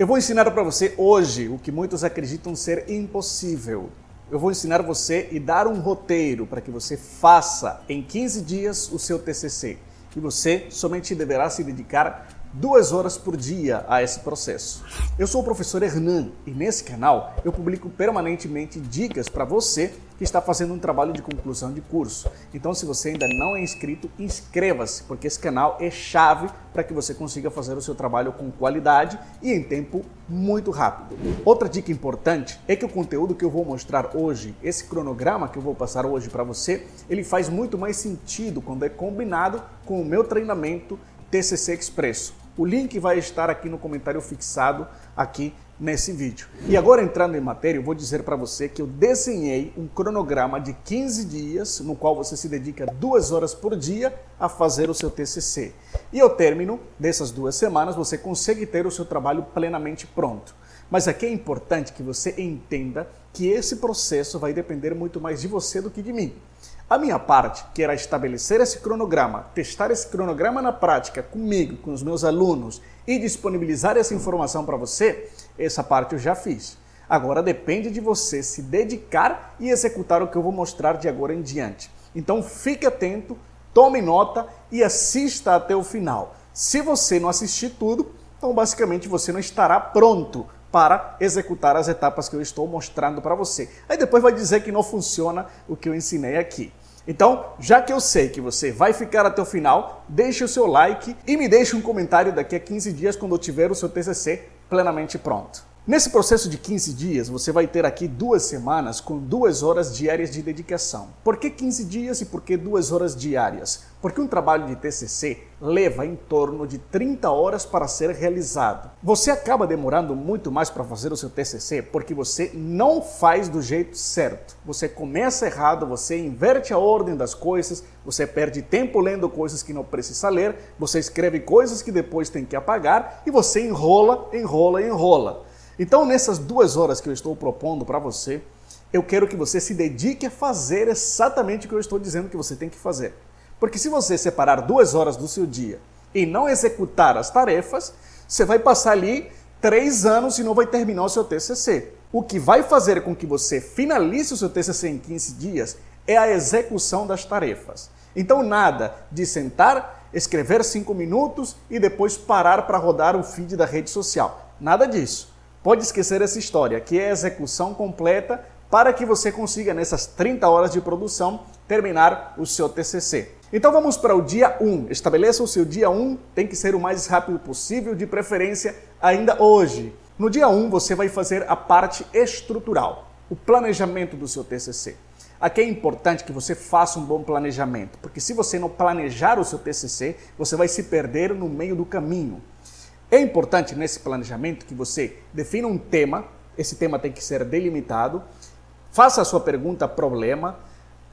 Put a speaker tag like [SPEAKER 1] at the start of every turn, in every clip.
[SPEAKER 1] Eu vou ensinar para você hoje o que muitos acreditam ser impossível. Eu vou ensinar você e dar um roteiro para que você faça em 15 dias o seu TCC. E você somente deverá se dedicar 2 horas por dia a esse processo. Eu sou o professor Hernan e nesse canal eu publico permanentemente dicas para você que está fazendo um trabalho de conclusão de curso. Então, se você ainda não é inscrito, inscreva-se, porque esse canal é chave para que você consiga fazer o seu trabalho com qualidade e em tempo muito rápido. Outra dica importante é que o conteúdo que eu vou mostrar hoje, esse cronograma que eu vou passar hoje para você, ele faz muito mais sentido quando é combinado com o meu treinamento TCC Expresso. O link vai estar aqui no comentário fixado aqui nesse vídeo. E agora, entrando em matéria, eu vou dizer para você que eu desenhei um cronograma de 15 dias, no qual você se dedica 2 horas por dia a fazer o seu TCC. E ao término dessas 2 semanas, você consegue ter o seu trabalho plenamente pronto. Mas aqui é importante que você entenda que esse processo vai depender muito mais de você do que de mim. A minha parte, que era estabelecer esse cronograma, testar esse cronograma na prática comigo, com os meus alunos e disponibilizar essa informação para você, essa parte eu já fiz. Agora depende de você se dedicar e executar o que eu vou mostrar de agora em diante. Então fique atento, tome nota e assista até o final. Se você não assistir tudo, então basicamente você não estará pronto para executar as etapas que eu estou mostrando para você. Aí depois vai dizer que não funciona o que eu ensinei aqui. Então, já que eu sei que você vai ficar até o final, deixe o seu like e me deixe um comentário daqui a 15 dias quando eu tiver o seu TCC plenamente pronto. Nesse processo de 15 dias, você vai ter aqui 2 semanas com 2 horas diárias de dedicação. Por que 15 dias e por que 2 horas diárias? Porque um trabalho de TCC leva em torno de 30 horas para ser realizado. Você acaba demorando muito mais para fazer o seu TCC porque você não faz do jeito certo. Você começa errado, você inverte a ordem das coisas, você perde tempo lendo coisas que não precisa ler, você escreve coisas que depois tem que apagar e você enrola. Então, nessas 2 horas que eu estou propondo para você, eu quero que você se dedique a fazer exatamente o que eu estou dizendo que você tem que fazer. Porque se você separar 2 horas do seu dia e não executar as tarefas, você vai passar ali 3 anos e não vai terminar o seu TCC. O que vai fazer com que você finalize o seu TCC em 15 dias é a execução das tarefas. Então, nada de sentar, escrever 5 minutos e depois parar para rodar o feed da rede social. Nada disso. Pode esquecer essa história, que é a execução completa para que você consiga, nessas 30 horas de produção, terminar o seu TCC. Então vamos para o dia 1. Estabeleça o seu dia 1, tem que ser o mais rápido possível, de preferência ainda hoje. No dia 1 você vai fazer a parte estrutural, o planejamento do seu TCC. Aqui é importante que você faça um bom planejamento, porque se você não planejar o seu TCC, você vai se perder no meio do caminho. É importante nesse planejamento que você defina um tema, esse tema tem que ser delimitado, faça a sua pergunta problema,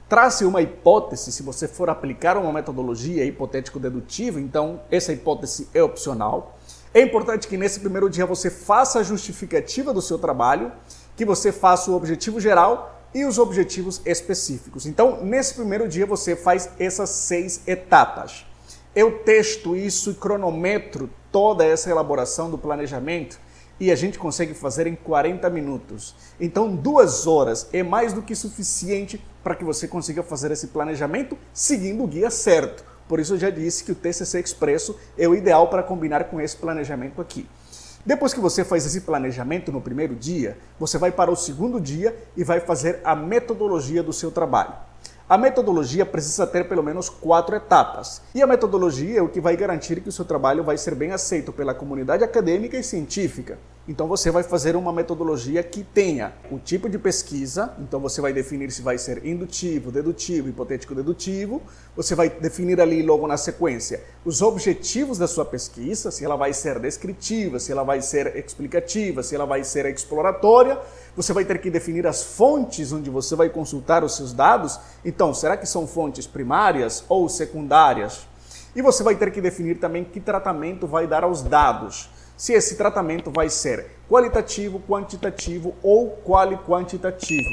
[SPEAKER 1] trace uma hipótese, se você for aplicar uma metodologia hipotético-dedutiva, então essa hipótese é opcional. É importante que nesse primeiro dia você faça a justificativa do seu trabalho, que você faça o objetivo geral e os objetivos específicos. Então, nesse primeiro dia você faz essas 6 etapas. Eu testo isso e cronometro toda essa elaboração do planejamento e a gente consegue fazer em 40 minutos. Então, 2 horas é mais do que suficiente para que você consiga fazer esse planejamento seguindo o guia certo. Por isso eu já disse que o TCC Expresso é o ideal para combinar com esse planejamento aqui. Depois que você faz esse planejamento no primeiro dia, você vai para o segundo dia e vai fazer a metodologia do seu trabalho. A metodologia precisa ter pelo menos 4 etapas. E a metodologia é o que vai garantir que o seu trabalho vai ser bem aceito pela comunidade acadêmica e científica. Então você vai fazer uma metodologia que tenha o tipo de pesquisa, então você vai definir se vai ser indutivo, dedutivo, hipotético-dedutivo, você vai definir ali logo na sequência os objetivos da sua pesquisa, se ela vai ser descritiva, se ela vai ser explicativa, se ela vai ser exploratória, você vai ter que definir as fontes onde você vai consultar os seus dados, então será que são fontes primárias ou secundárias? E você vai ter que definir também que tratamento vai dar aos dados. Se esse tratamento vai ser qualitativo, quantitativo ou quali-quantitativo.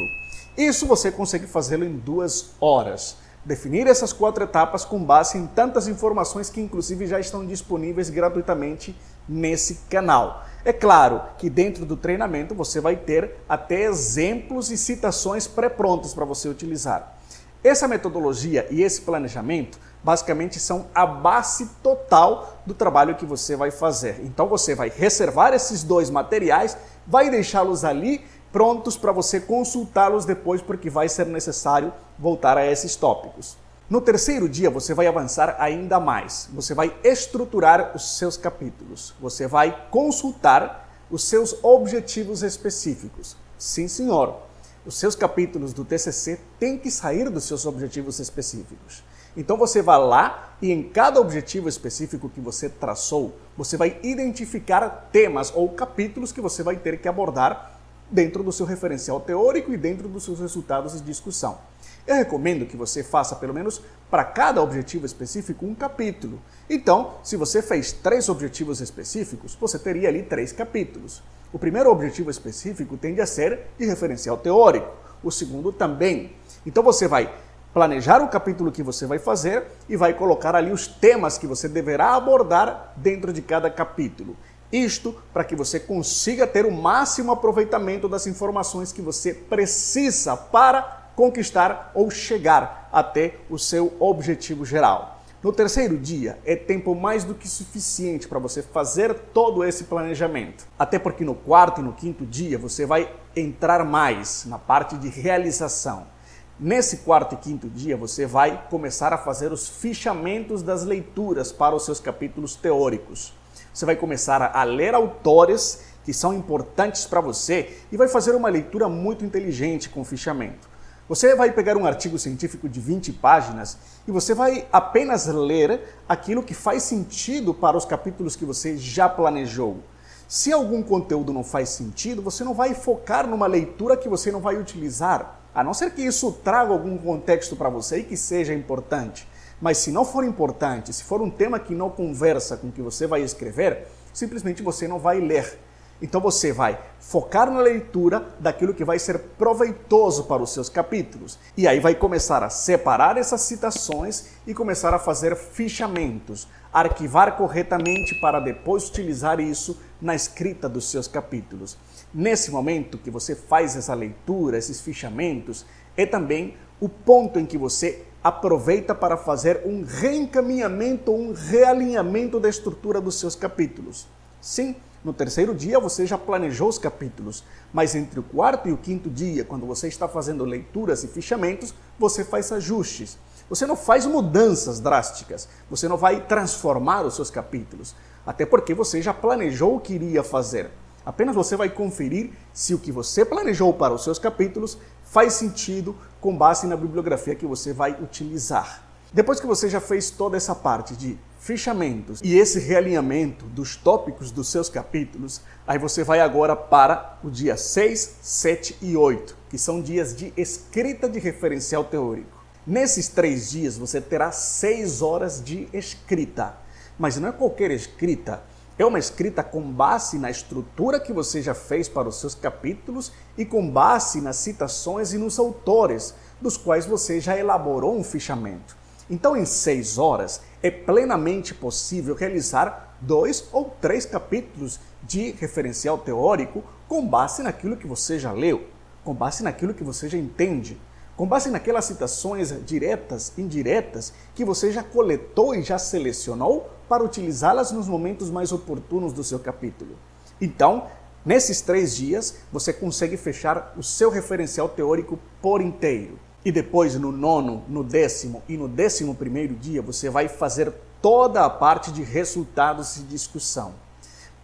[SPEAKER 1] Isso você consegue fazê-lo em 2 horas. Definir essas 4 etapas com base em tantas informações que inclusive já estão disponíveis gratuitamente nesse canal. É claro que dentro do treinamento você vai ter até exemplos e citações pré-prontas para você utilizar. Essa metodologia e esse planejamento basicamente são a base total do trabalho que você vai fazer. Então você vai reservar esses dois materiais, vai deixá-los ali prontos para você consultá-los depois, porque vai ser necessário voltar a esses tópicos. No terceiro dia, você vai avançar ainda mais. Você vai estruturar os seus capítulos. Você vai consultar os seus objetivos específicos. Sim, senhor. Os seus capítulos do TCC têm que sair dos seus objetivos específicos. Então você vai lá e em cada objetivo específico que você traçou, você vai identificar temas ou capítulos que você vai ter que abordar dentro do seu referencial teórico e dentro dos seus resultados de discussão. Eu recomendo que você faça pelo menos para cada objetivo específico um capítulo. Então, se você fez 3 objetivos específicos, você teria ali 3 capítulos. O primeiro objetivo específico tende a ser de referencial teórico, o segundo também. Então você vai planejar o capítulo que você vai fazer e vai colocar ali os temas que você deverá abordar dentro de cada capítulo. Isto para que você consiga ter o máximo aproveitamento das informações que você precisa para conquistar ou chegar até o seu objetivo geral. No terceiro dia, é tempo mais do que suficiente para você fazer todo esse planejamento. Até porque no quarto e no quinto dia você vai entrar mais na parte de realização. Nesse quarto e quinto dia você vai começar a fazer os fichamentos das leituras para os seus capítulos teóricos. Você vai começar a ler autores que são importantes para você e vai fazer uma leitura muito inteligente com o fichamento. Você vai pegar um artigo científico de 20 páginas e você vai apenas ler aquilo que faz sentido para os capítulos que você já planejou. Se algum conteúdo não faz sentido, você não vai focar numa leitura que você não vai utilizar, a não ser que isso traga algum contexto para você e que seja importante. Mas se não for importante, se for um tema que não conversa com o que você vai escrever, simplesmente você não vai ler. Então você vai focar na leitura daquilo que vai ser proveitoso para os seus capítulos. E aí vai começar a separar essas citações e começar a fazer fichamentos, arquivar corretamente para depois utilizar isso na escrita dos seus capítulos. Nesse momento que você faz essa leitura, esses fichamentos, é também o ponto em que você aproveita para fazer um reencaminhamento, um realinhamento da estrutura dos seus capítulos. Sim, no terceiro dia você já planejou os capítulos, mas entre o quarto e o quinto dia, quando você está fazendo leituras e fichamentos, você faz ajustes. Você não faz mudanças drásticas, você não vai transformar os seus capítulos, até porque você já planejou o que iria fazer. Apenas você vai conferir se o que você planejou para os seus capítulos faz sentido com base na bibliografia que você vai utilizar. Depois que você já fez toda essa parte de fichamentos e esse realinhamento dos tópicos dos seus capítulos, aí você vai agora para o dia 6, 7 e 8, que são dias de escrita de referencial teórico. Nesses 3 dias você terá 6 horas de escrita, mas não é qualquer escrita. É uma escrita com base na estrutura que você já fez para os seus capítulos e com base nas citações e nos autores, dos quais você já elaborou um fichamento. Então, em 6 horas, é plenamente possível realizar 2 ou 3 capítulos de referencial teórico com base naquilo que você já leu, com base naquilo que você já entende, com base naquelas citações diretas, indiretas, que você já coletou e já selecionou para utilizá-las nos momentos mais oportunos do seu capítulo. Então, nesses 3 dias, você consegue fechar o seu referencial teórico por inteiro. E depois, no 9º, no 10º e no 11º dia, você vai fazer toda a parte de resultados e discussão.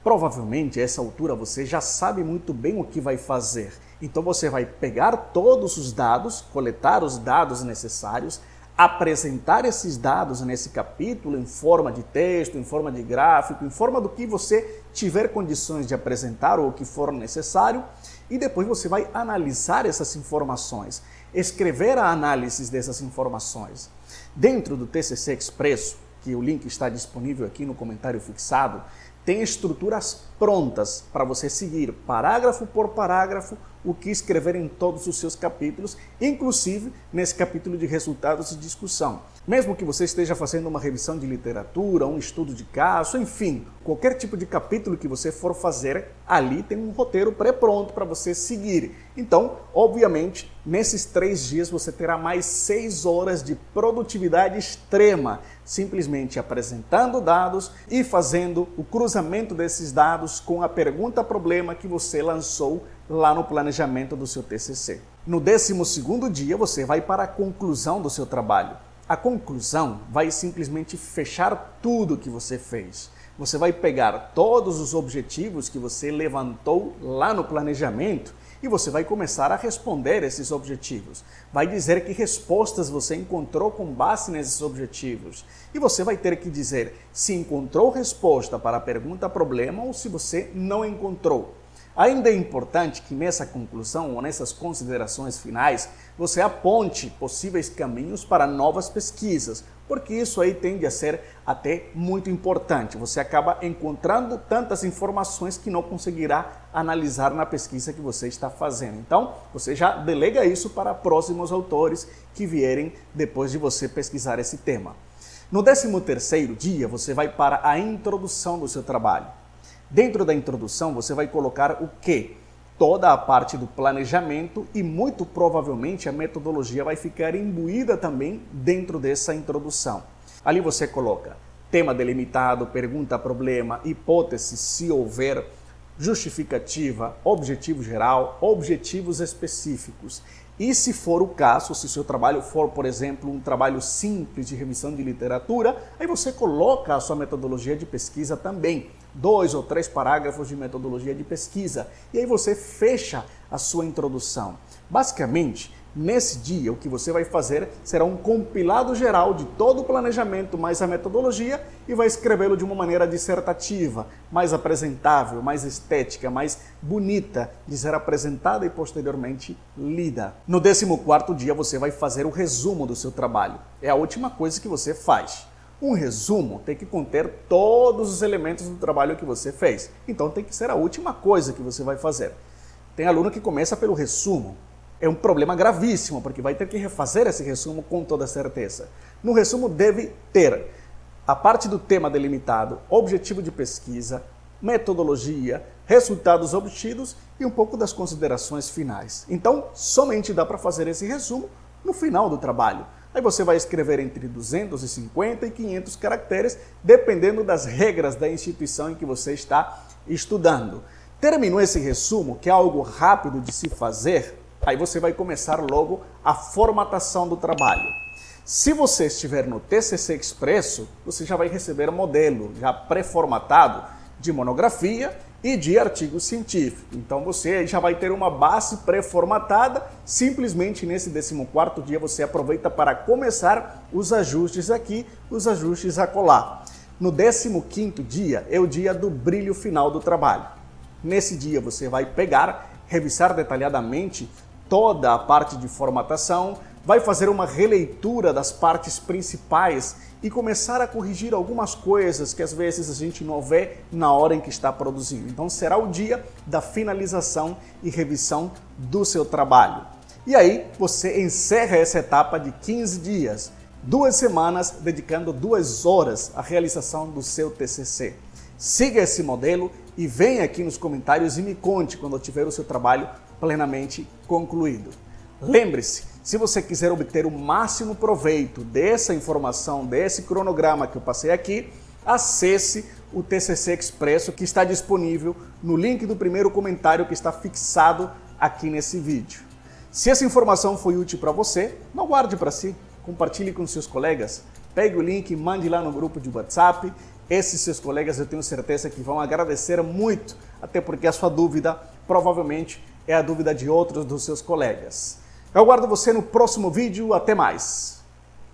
[SPEAKER 1] Provavelmente, a essa altura, você já sabe muito bem o que vai fazer. Então, você vai pegar todos os dados, coletar os dados necessários, apresentar esses dados nesse capítulo em forma de texto, em forma de gráfico, em forma do que você tiver condições de apresentar ou o que for necessário, e depois você vai analisar essas informações, escrever a análise dessas informações. Dentro do TCC Expresso, que o link está disponível aqui no comentário fixado, tem estruturas prontas para você seguir parágrafo por parágrafo o que escrever em todos os seus capítulos, inclusive nesse capítulo de resultados e discussão. Mesmo que você esteja fazendo uma revisão de literatura, um estudo de caso, enfim, qualquer tipo de capítulo que você for fazer, ali tem um roteiro pré-pronto para você seguir. Então, obviamente, nesses 3 dias você terá mais 6 horas de produtividade extrema, simplesmente apresentando dados e fazendo o cruzamento desses dados com a pergunta-problema que você lançou lá no planejamento do seu TCC. No 12º dia, você vai para a conclusão do seu trabalho. A conclusão vai simplesmente fechar tudo que você fez. Você vai pegar todos os objetivos que você levantou lá no planejamento e você vai começar a responder esses objetivos. Vai dizer que respostas você encontrou com base nesses objetivos. E você vai ter que dizer se encontrou resposta para a pergunta-problema ou se você não encontrou. Ainda é importante que nessa conclusão ou nessas considerações finais você aponte possíveis caminhos para novas pesquisas, porque isso aí tende a ser até muito importante. Você acaba encontrando tantas informações que não conseguirá analisar na pesquisa que você está fazendo. Então, você já delega isso para próximos autores que vierem depois de você pesquisar esse tema. No 13º dia, você vai para a introdução do seu trabalho. Dentro da introdução, você vai colocar o quê? Toda a parte do planejamento e muito provavelmente a metodologia vai ficar imbuída também dentro dessa introdução. Ali você coloca tema delimitado, pergunta-problema, hipótese se houver, justificativa, objetivo geral, objetivos específicos. E se for o caso, se o seu trabalho for, por exemplo, um trabalho simples de revisão de literatura, aí você coloca a sua metodologia de pesquisa também. 2 ou 3 parágrafos de metodologia de pesquisa. E aí você fecha a sua introdução. Basicamente, nesse dia, o que você vai fazer será um compilado geral de todo o planejamento mais a metodologia e vai escrevê-lo de uma maneira dissertativa, mais apresentável, mais estética, mais bonita de ser apresentada e posteriormente lida. No 14º dia, você vai fazer o resumo do seu trabalho. É a última coisa que você faz. Um resumo tem que conter todos os elementos do trabalho que você fez. Então tem que ser a última coisa que você vai fazer. Tem aluno que começa pelo resumo. É um problema gravíssimo, porque vai ter que refazer esse resumo com toda certeza. No resumo deve ter a parte do tema delimitado, objetivo de pesquisa, metodologia, resultados obtidos e um pouco das considerações finais. Então, somente dá para fazer esse resumo no final do trabalho. Aí você vai escrever entre 250 e 500 caracteres, dependendo das regras da instituição em que você está estudando. Terminou esse resumo, que é algo rápido de se fazer, aí você vai começar logo a formatação do trabalho. Se você estiver no TCC Expresso, você já vai receber modelo já pré-formatado de monografia e de artigo científico. Então você já vai ter uma base pré-formatada, simplesmente nesse 14º dia você aproveita para começar os ajustes aqui, os ajustes acolá. No 15º dia é o dia do brilho final do trabalho. Nesse dia você vai pegar, revisar detalhadamente toda a parte de formatação, vai fazer uma releitura das partes principais e começar a corrigir algumas coisas que às vezes a gente não vê na hora em que está produzindo. Então será o dia da finalização e revisão do seu trabalho. E aí você encerra essa etapa de 15 dias, 2 semanas dedicando 2 horas à realização do seu TCC. Siga esse modelo e venha aqui nos comentários e me conte quando tiver o seu trabalho plenamente concluído. Lembre-se, se você quiser obter o máximo proveito dessa informação, desse cronograma que eu passei aqui, acesse o TCC Expresso que está disponível no link do primeiro comentário que está fixado aqui nesse vídeo. Se essa informação foi útil para você, não guarde para si, compartilhe com seus colegas, pegue o link e mande lá no grupo de WhatsApp. Esses seus colegas eu tenho certeza que vão agradecer muito, até porque a sua dúvida provavelmente é a dúvida de outros dos seus colegas. Eu aguardo você no próximo vídeo. Até mais!